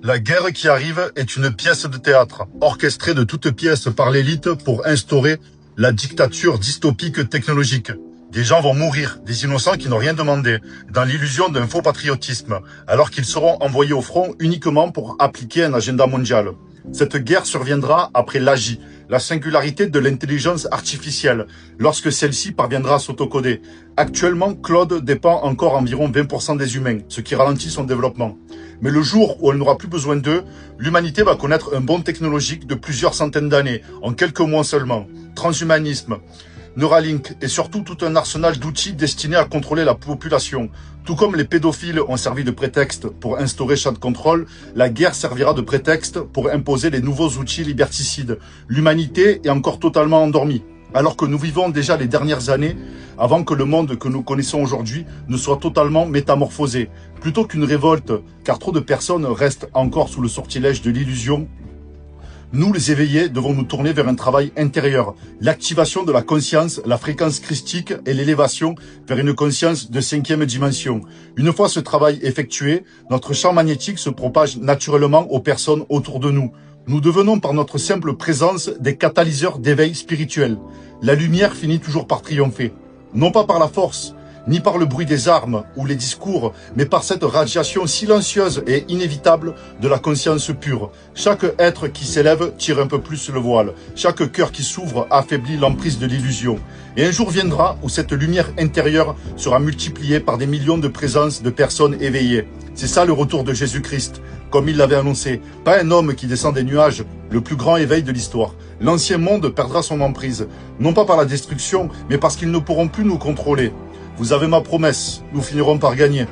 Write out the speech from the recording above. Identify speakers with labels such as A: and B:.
A: La guerre qui arrive est une pièce de théâtre, orchestrée de toutes pièces par l'élite pour instaurer la dictature dystopique technologique. Des gens vont mourir, des innocents qui n'ont rien demandé, dans l'illusion d'un faux patriotisme, alors qu'ils seront envoyés au front uniquement pour appliquer un agenda mondial. Cette guerre surviendra après l'AGI, la singularité de l'intelligence artificielle, lorsque celle-ci parviendra à s'autocoder. Actuellement, Claude dépend encore environ 20% des humains, ce qui ralentit son développement. Mais le jour où elle n'aura plus besoin d'eux, l'humanité va connaître un bond technologique de plusieurs centaines d'années, en quelques mois seulement. Transhumanisme, Neuralink et surtout tout un arsenal d'outils destinés à contrôler la population. Tout comme les pédophiles ont servi de prétexte pour instaurer chaque contrôle, la guerre servira de prétexte pour imposer les nouveaux outils liberticides. L'humanité est encore totalement endormie, alors que nous vivons déjà les dernières années avant que le monde que nous connaissons aujourd'hui ne soit totalement métamorphosé. Plutôt qu'une révolte, car trop de personnes restent encore sous le sortilège de l'illusion, nous, les éveillés, devons nous tourner vers un travail intérieur, l'activation de la conscience, la fréquence christique et l'élévation vers une conscience de 5e dimension. Une fois ce travail effectué, notre champ magnétique se propage naturellement aux personnes autour de nous. Nous devenons par notre simple présence des catalyseurs d'éveil spirituel. La lumière finit toujours par triompher. Non pas par la force, ni par le bruit des armes ou les discours, mais par cette radiation silencieuse et inévitable de la conscience pure. Chaque être qui s'élève tire un peu plus le voile. Chaque cœur qui s'ouvre affaiblit l'emprise de l'illusion. Et un jour viendra où cette lumière intérieure sera multipliée par des millions de présences de personnes éveillées. C'est ça le retour de Jésus-Christ, comme il l'avait annoncé. Pas un homme qui descend des nuages, le plus grand éveil de l'histoire. L'ancien monde perdra son emprise, non pas par la destruction, mais parce qu'ils ne pourront plus nous contrôler. Vous avez ma promesse, nous finirons par gagner.